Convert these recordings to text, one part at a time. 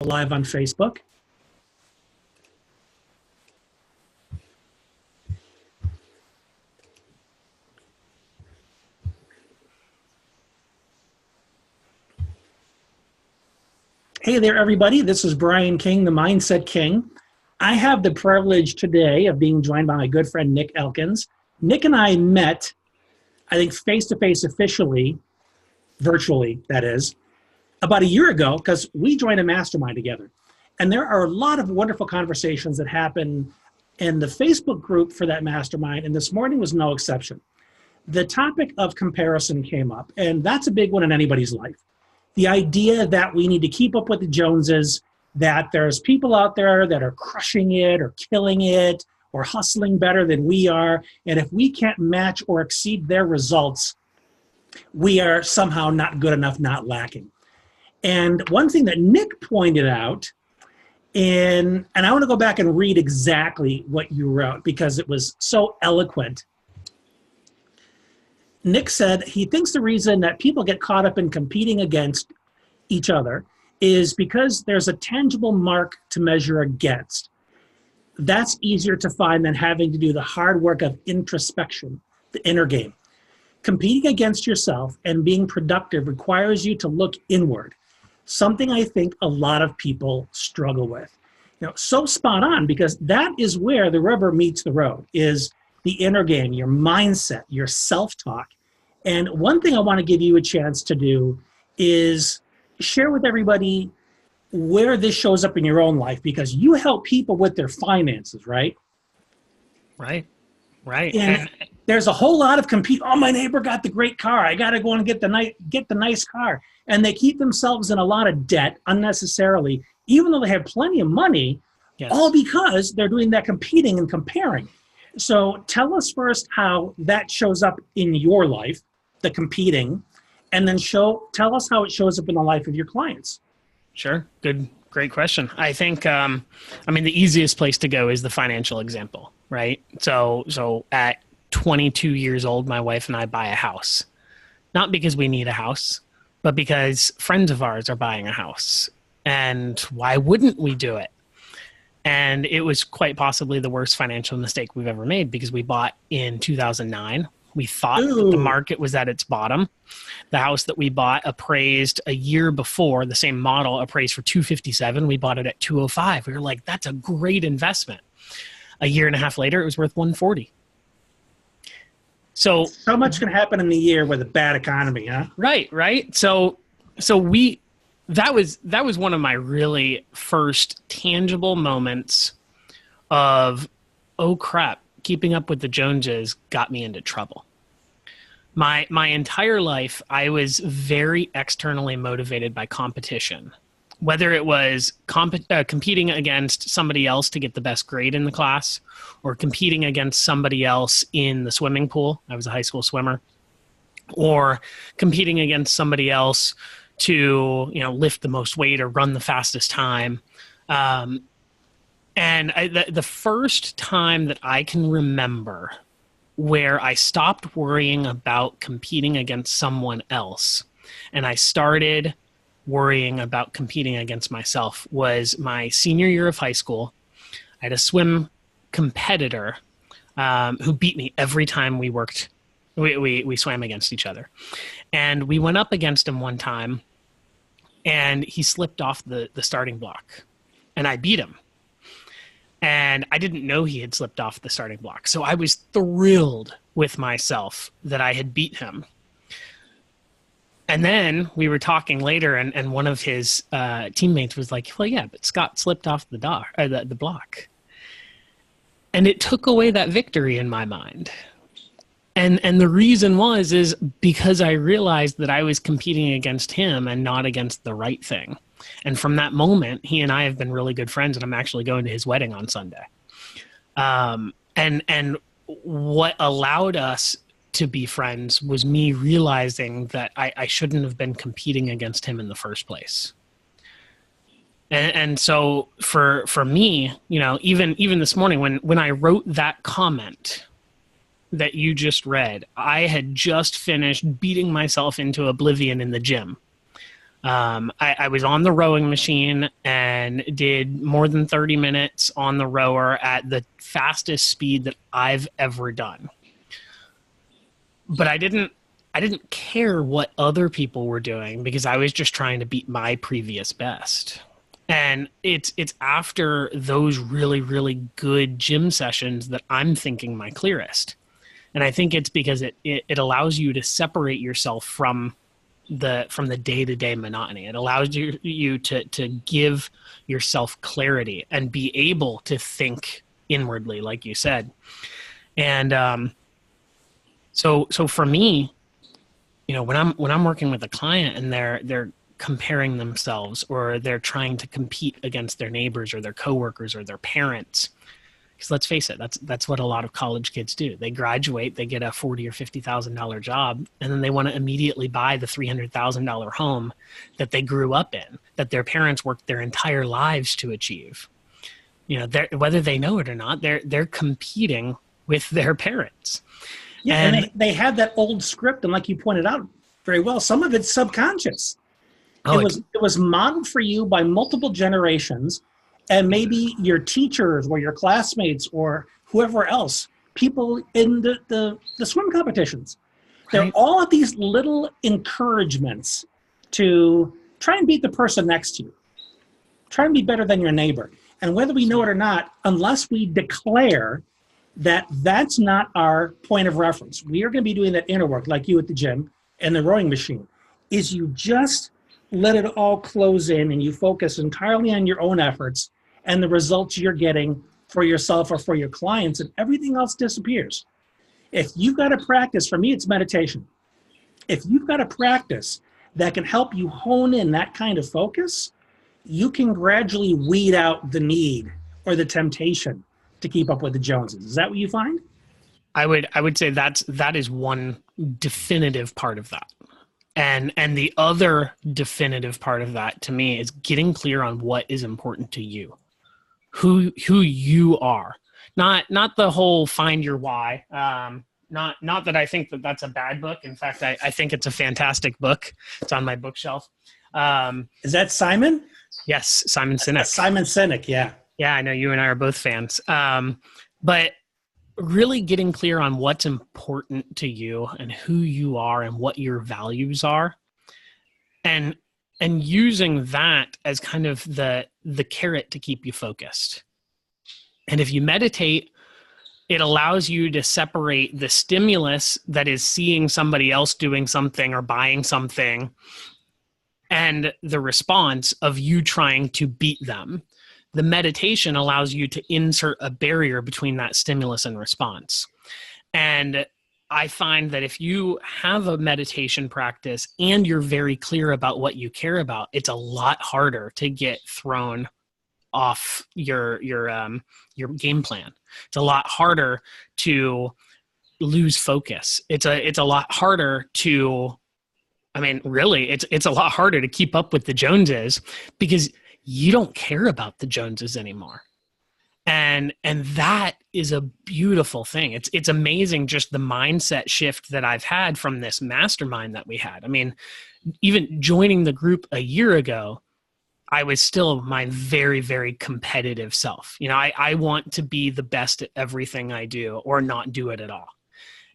live on Facebook. Hey there, everybody. This is Brian King, the Mindset King. I have the privilege today of being joined by my good friend, Nick Elkins. Nick and I met, I think, face-to-face officially, virtually, that is, about a year ago, because we joined a mastermind together. And there are a lot of wonderful conversations that happen in the Facebook group for that mastermind, and this morning was no exception. The topic of comparison came up, and that's a big one in anybody's life. The idea that we need to keep up with the Joneses, that there's people out there that are crushing it or killing it or hustling better than we are, and if we can't match or exceed their results, we are somehow not good enough, not lacking. And one thing that Nick pointed out, and I want to go back and read exactly what you wrote because it was so eloquent. Nick said he thinks the reason that people get caught up in competing against each other is because there's a tangible mark to measure against. That's easier to find than having to do the hard work of introspection, the inner game. Competing against yourself and being productive requires you to look inward, something I think a lot of people struggle with. So spot on, because that is where the rubber meets the road, is the inner game, your mindset, your self-talk. And one thing I want to give you a chance to do is share with everybody where this shows up in your own life, because you help people with their finances, right? Right. And there's a whole lot of compete. Oh, my neighbor got the great car. I got to go and get the nice car. And they keep themselves in a lot of debt unnecessarily, even though they have plenty of money, yes, all because they're doing that competing and comparing. So tell us first how that shows up in your life, the competing, and then tell us how it shows up in the life of your clients. Sure. Great question. I think, the easiest place to go is the financial example, right? So at 22 years old, my wife and I buy a house, not because we need a house, but because friends of ours are buying a house. And why wouldn't we do it? And it was quite possibly the worst financial mistake we've ever made, because we bought in 2009. We thought that the market was at its bottom. The house that we bought appraised a year before, the same model appraised for $257. We bought it at $205. We were like, that's a great investment. A year and a half later, it was worth $140. So much can happen in the year with a bad economy, huh? Right. So that was one of my really first tangible moments of, oh crap, keeping up with the Joneses got me into trouble. My entire life, I was very externally motivated by competition, whether it was competing against somebody else to get the best grade in the class, or competing against somebody else in the swimming pool. I was a high school swimmer. Or competing against somebody else to, lift the most weight or run the fastest time. And the first time that I can remember where I stopped worrying about competing against someone else and I started worrying about competing against myself was my senior year of high school. I had a swim competitor who beat me every time we worked. We swam against each other. And we went up against him one time, and he slipped off the starting block, and I beat him. And I didn't know he had slipped off the starting block. So I was thrilled with myself that I had beat him. And then we were talking later, and one of his teammates was like, well, yeah, but Scott slipped off the block. And it took away that victory in my mind. And the reason is because I realized that I was competing against him and not against the right thing. And from that moment, he and I have been really good friends, and I'm actually going to his wedding on Sunday. And what allowed us to be friends was me realizing that I shouldn't have been competing against him in the first place. And so for me, even this morning when I wrote that comment that you just read, I had just finished beating myself into oblivion in the gym. I was on the rowing machine and did more than 30 minutes on the rower at the fastest speed that I've ever done. But I didn't care what other people were doing because I was just trying to beat my previous best. And it's after those really, really good gym sessions that I'm thinking my clearest. And I think it's because it allows you to separate yourself from the day-to-day monotony. It allows you to give yourself clarity and be able to think inwardly, like you said. And so for me, when I'm working with a client and they're comparing themselves or they're trying to compete against their neighbors or their coworkers or their parents, because let's face it, that's what a lot of college kids do. They graduate, they get a $40,000 or $50,000 job, and then they want to immediately buy the $300,000 home that they grew up in, that their parents worked their entire lives to achieve. Whether they know it or not, they're competing with their parents. Yeah, and they have that old script, and like you pointed out very well, some of it's subconscious. It was modeled for you by multiple generations, and maybe your teachers or your classmates or whoever else, people in the swim competitions. They're all of these little encouragements to try and beat the person next to you. Try and be better than your neighbor. And whether we know it or not, unless we declare that that's not our point of reference, we are going to be doing that inner work like you at the gym and the rowing machine, is you just let it all close in and you focus entirely on your own efforts and the results you're getting for yourself or for your clients, and everything else disappears. If you've got a practice, for me, it's meditation. If you've got a practice that can help you hone in that kind of focus, you can gradually weed out the need or the temptation to keep up with the Joneses. Is that what you find? I would say that is one definitive part of that. And the other definitive part of that to me is getting clear on what is important to you, who you are, not the whole find your why. Not that I think that that's a bad book. In fact, I think it's a fantastic book. It's on my bookshelf. Is that Simon? Yes. Simon Sinek. Simon Sinek. Yeah. Yeah. I know you and I are both fans. But really getting clear on what's important to you and who you are and what your values are, and using that as kind of the carrot to keep you focused. And if you meditate, it allows you to separate the stimulus that is seeing somebody else doing something or buying something and the response of you trying to beat them. The meditation allows you to insert a barrier between that stimulus and response. And I find that if you have a meditation practice and you're very clear about what you care about, it's a lot harder to get thrown off your game plan. It's a lot harder to lose focus. It's a lot harder to, really, it's a lot harder to keep up with the Joneses because you don't care about the Joneses anymore. And that is a beautiful thing. It's amazing just the mindset shift that I've had from this mastermind that we had. Even joining the group a year ago, I was still my very, very competitive self. I want to be the best at everything I do or not do it at all.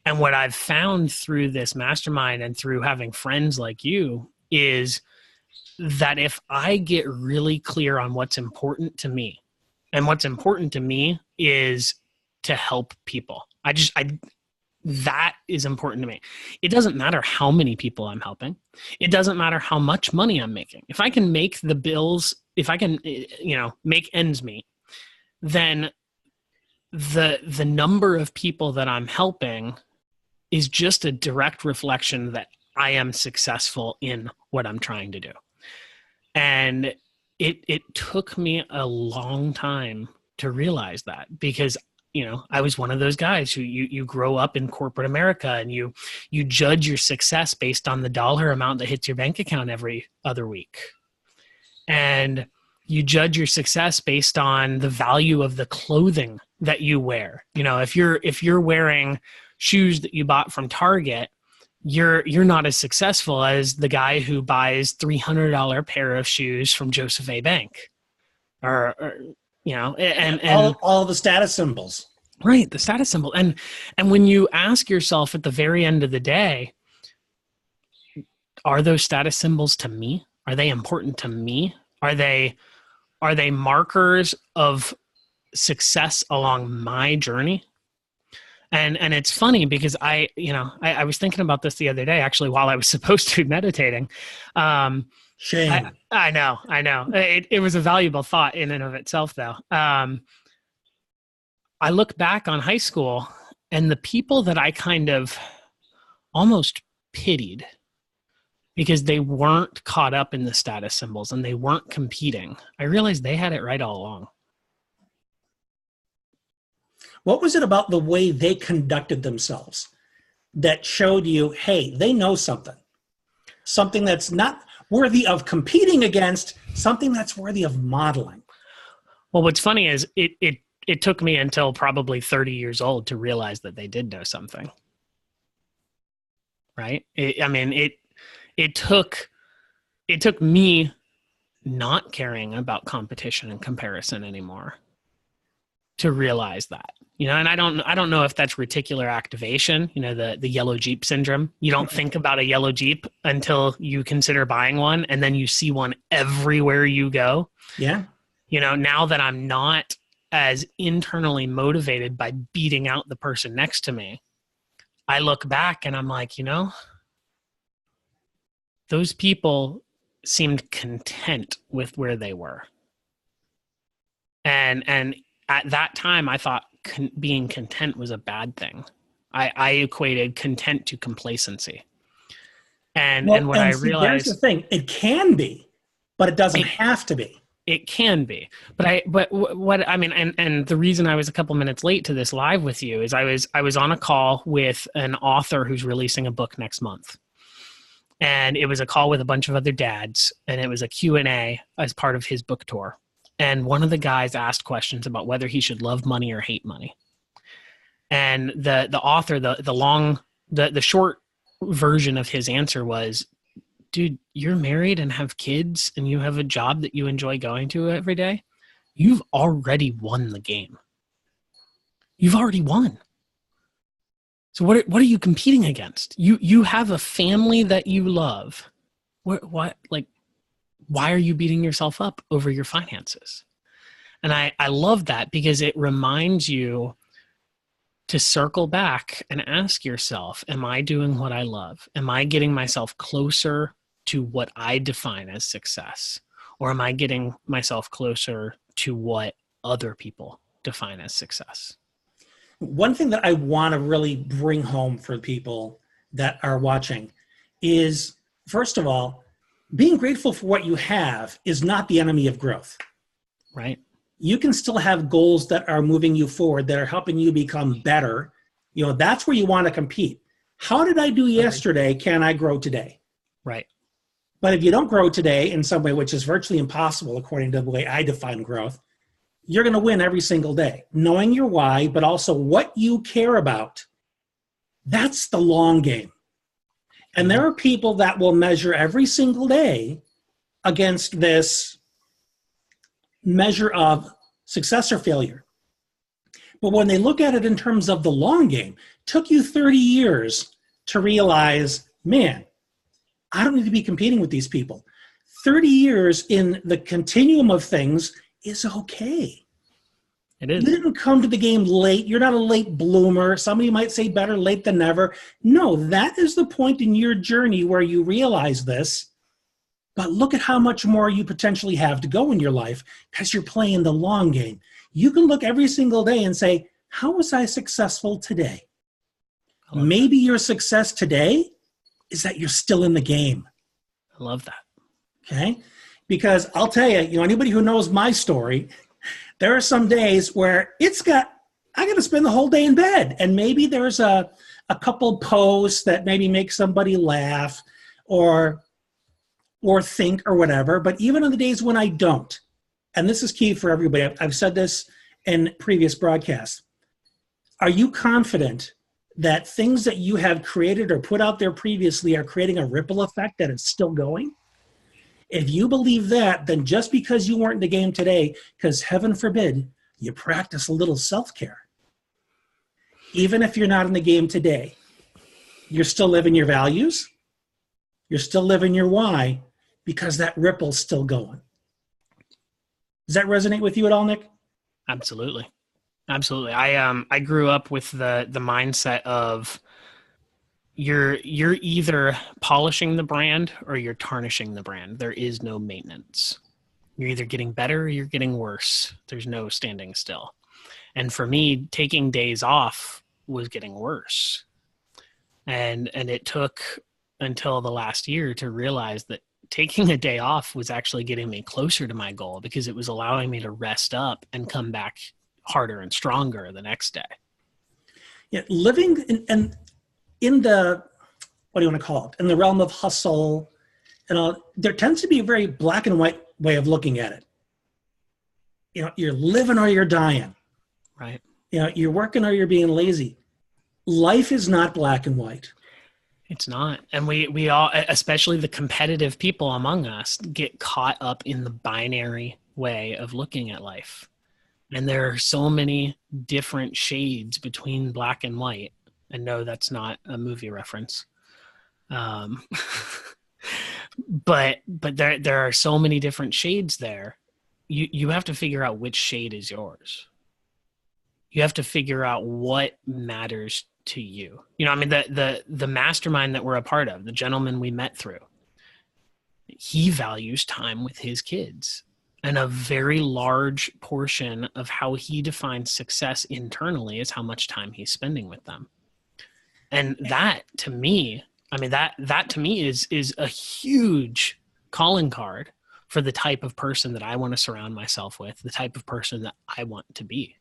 And what I've found through this mastermind and through having friends like you is that if I get really clear on what's important to me, and what's important to me is to help people. That is important to me. It doesn't matter how many people I'm helping. It doesn't matter how much money I'm making. If I can make the bills, if I can, make ends meet, then the number of people that I'm helping is just a direct reflection that I am successful in what I'm trying to do. And it took me a long time to realize that because, I was one of those guys who you grow up in corporate America and you judge your success based on the dollar amount that hits your bank account every other week. And you judge your success based on the value of the clothing that you wear. If you're wearing shoes that you bought from Target you're not as successful as the guy who buys $300 pair of shoes from Joseph A. Bank, or and all the status symbols. Right, the status symbol. And when you ask yourself at the very end of the day, are those status symbols to me? Are they important to me? Are they markers of success along my journey? And it's funny because I was thinking about this the other day, actually, while I was supposed to be meditating. Shame. I know. It was a valuable thought in and of itself, though. I look back on high school and the people that I kind of almost pitied because they weren't caught up in the status symbols and they weren't competing, I realized they had it right all along. What was it about the way they conducted themselves that showed you, hey, they know something that's not worthy of competing against, something that's worthy of modeling? Well, what's funny is it took me until probably 30 years old to realize that they did know something. Right? It took me not caring about competition and comparison anymore to realize that. And I don't know if that's reticular activation, the yellow Jeep syndrome. You don't think about a yellow Jeep until you consider buying one, and then you see one everywhere you go. Yeah. Now that I'm not as internally motivated by beating out the person next to me, I look back and I'm like, those people seemed content with where they were. And at that time, I thought being content was a bad thing. I equated content to complacency. And what I realized, here's the thing: it can be, but it doesn't have to be. It can be, but what I mean, and the reason I was a couple minutes late to this live with you is I was on a call with an author who's releasing a book next month. And it was a call with a bunch of other dads, and it was a Q&A as part of his book tour. And one of the guys asked questions about whether he should love money or hate money. And the author, the short version of his answer was, dude, you're married and have kids and you have a job that you enjoy going to every day. You've already won the game. You've already won. So what are you competing against? You have a family that you love. Why are you beating yourself up over your finances? And I love that because it reminds you to circle back and ask yourself, am I doing what I love? Am I getting myself closer to what I define as success? Or am I getting myself closer to what other people define as success? One thing that I want to really bring home for people that are watching is, first of all, being grateful for what you have is not the enemy of growth. Right. You can still have goals that are moving you forward, that are helping you become better. That's where you want to compete. How did I do yesterday? Can I grow today? Right. But if you don't grow today in some way, which is virtually impossible according to the way I define growth, you're going to win every single day. Knowing your why, but also what you care about, that's the long game. And there are people that will measure every single day against this measure of success or failure. But when they look at it in terms of the long game, it took you 30 years to realize, man, I don't need to be competing with these people. 30 years in the continuum of things is okay. It is. You didn't come to the game late. You're not a late bloomer. Somebody might say better late than never. No, that is the point in your journey where you realize this. But look at how much more you potentially have to go in your life because you're playing the long game. You can look every single day and say, how was I successful today? Maybe your success today is that you're still in the game. I love that. Okay? Because I'll tell you, anybody who knows my story, there are some days where I got to spend the whole day in bed. And maybe there's a couple posts that maybe make somebody laugh or think or whatever. But even on the days when I don't, and this is key for everybody, I've said this in previous broadcasts, are you confident that things that you have created or put out there previously are creating a ripple effect that is still going? If you believe that, then just because you weren't in the game today, because heaven forbid you practice a little self-care, even if you're not in the game today, you're still living your values, you're still living your why, because that ripple's still going. Does that resonate with you at all, Nick? Absolutely. Absolutely. I grew up with the mindset of you're either polishing the brand or you're tarnishing the brand. There is no maintenance. You're either getting better or you're getting worse. There's no standing still. And for me, taking days off was getting worse. And it took until the last year to realize that taking a day off was actually getting me closer to my goal, because it was allowing me to rest up and come back harder and stronger the next day. Yeah, living in the, what do you want to call it, in the realm of hustle, and all, there tends to be a very black and white way of looking at it. You know, you're living or you're dying. Right. You know, you're working or you're being lazy. Life is not black and white. It's not. And we all, especially the competitive people among us, get caught up in the binary way of looking at life. And there are so many different shades between black and white. And no, that's not a movie reference. But there are so many different shades there. You have to figure out which shade is yours. You have to figure out what matters to you. You know, I mean, the mastermind that we're a part of, the gentleman we met through, he values time with his kids. And a very large portion of how he defines success internally is how much time he's spending with them. And that to me, I mean, that to me is a huge calling card for the type of person that I want to surround myself with, the type of person that I want to be.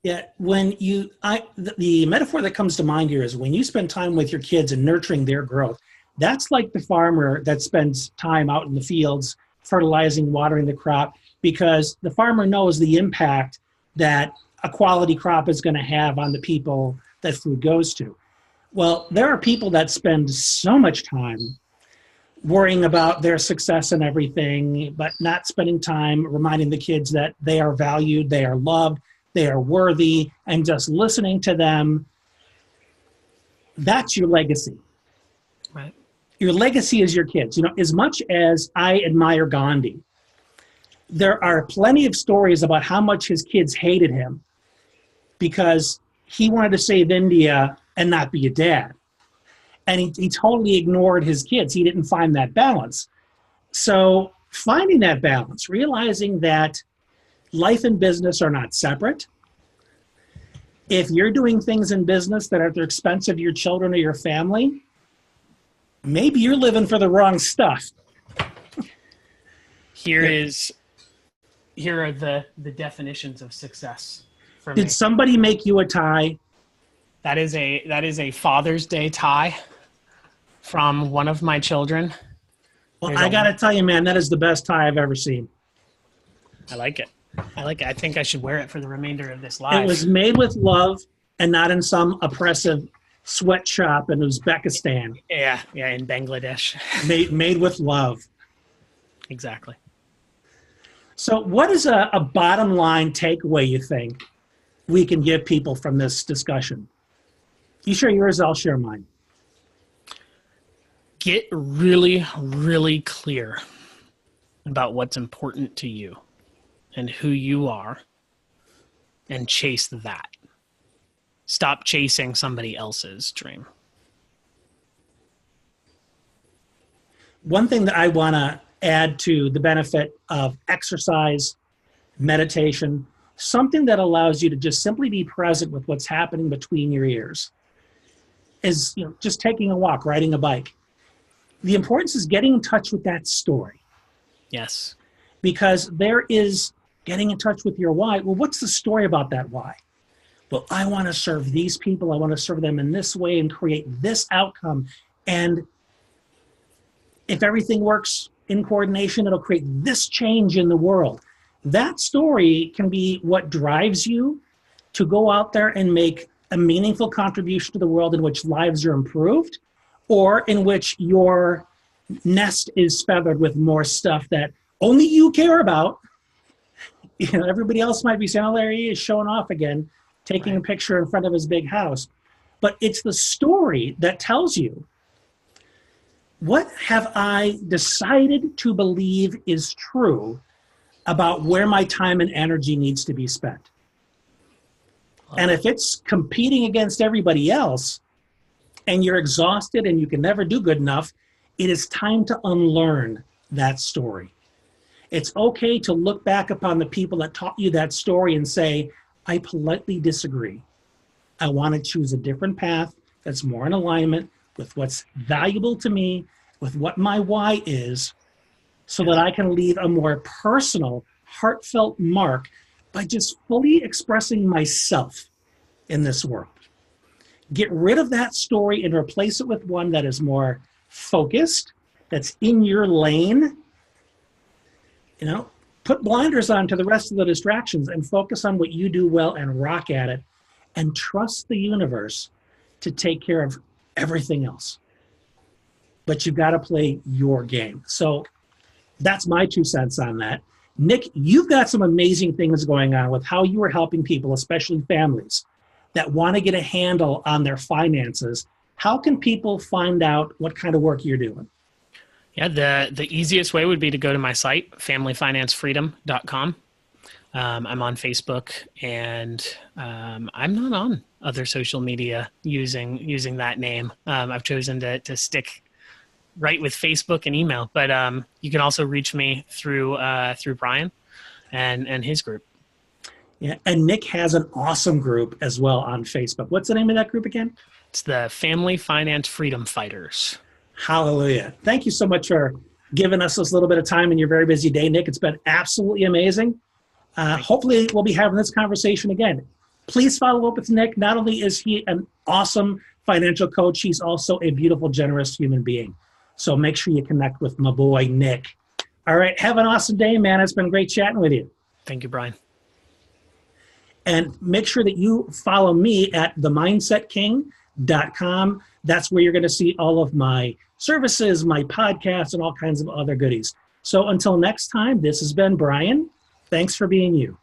Yeah, the metaphor that comes to mind here is when you spend time with your kids and nurturing their growth, that's like the farmer that spends time out in the fields, fertilizing, watering the crop, because the farmer knows the impact that a quality crop is going to have on the people that food goes to. Well, there are people that spend so much time worrying about their success and everything, but not spending time reminding the kids that they are valued, they are loved, they are worthy, and just listening to them. That's your legacy. Right. Your legacy is your kids. You know, as much as I admire Gandhi, there are plenty of stories about how much his kids hated him because he wanted to save India and not be a dad. And he totally ignored his kids. He didn't find that balance. So finding that balance, realizing that life and business are not separate. If you're doing things in business that are at the expense of your children or your family, maybe you're living for the wrong stuff. Here are the definitions of success for me. Did somebody make you a tie? That is a Father's Day tie from one of my children. Well, I got to tell you, man, that is the best tie I've ever seen. I like it. I think I should wear it for the remainder of this live. It was made with love and not in some oppressive sweatshop in Uzbekistan. Yeah, in Bangladesh. made with love. Exactly. So what is a bottom line takeaway you think we can give people from this discussion? You share yours, I'll share mine. Get really, really clear about what's important to you and who you are, and chase that. Stop chasing somebody else's dream. One thing that I want to add to the benefit of exercise, meditation, something that allows you to just simply be present with what's happening between your ears, is, you know, just taking a walk, riding a bike. The importance is getting in touch with that story. Yes. Because there is getting in touch with your why. Well, what's the story about that why? Well, I want to serve these people. I want to serve them in this way and create this outcome. And if everything works in coordination, it'll create this change in the world. That story can be what drives you to go out there and make a meaningful contribution to the world in which lives are improved, or in which your nest is feathered with more stuff that only you care about. Everybody else might be saying, oh, there he is showing off again, taking a picture in front of his big house. But it's the story that tells you, what have I decided to believe is true about where my time and energy needs to be spent? And if it's competing against everybody else and you're exhausted and you can never do good enough, it is time to unlearn that story. It's okay to look back upon the people that taught you that story and say, I politely disagree. I want to choose a different path that's more in alignment with what's valuable to me, with what my why is, so that I can leave a more personal, heartfelt mark by just fully expressing myself in this world. Get rid of that story and replace it with one that is more focused, that's in your lane. Put blinders on to the rest of the distractions and focus on what you do well and rock at it, and trust the universe to take care of everything else. But you've got to play your game. So that's my 2 cents on that. Nick, you've got some amazing things going on with how you are helping people, especially families, that want to get a handle on their finances. How can people find out what kind of work you're doing? Yeah, the easiest way would be to go to my site, familyfinancefreedom.com. I'm on Facebook, and I'm not on other social media using that name. I've chosen to stick right with Facebook and email, but you can also reach me through Brian and his group. Yeah, and Nick has an awesome group as well on Facebook. What's the name of that group again? It's the Family Finance Freedom Fighters. Hallelujah. Thank you so much for giving us this little bit of time in your very busy day, Nick. It's been absolutely amazing. Hopefully we'll be having this conversation again. Please follow up with Nick. Not only is he an awesome financial coach, he's also a beautiful, generous human being. So make sure you connect with my boy, Nick. All right. Have an awesome day, man. It's been great chatting with you. Thank you, Brian. And make sure that you follow me at themindsetking.com. That's where you're going to see all of my services, my podcasts, and all kinds of other goodies. So until next time, this has been Brian. Thanks for being you.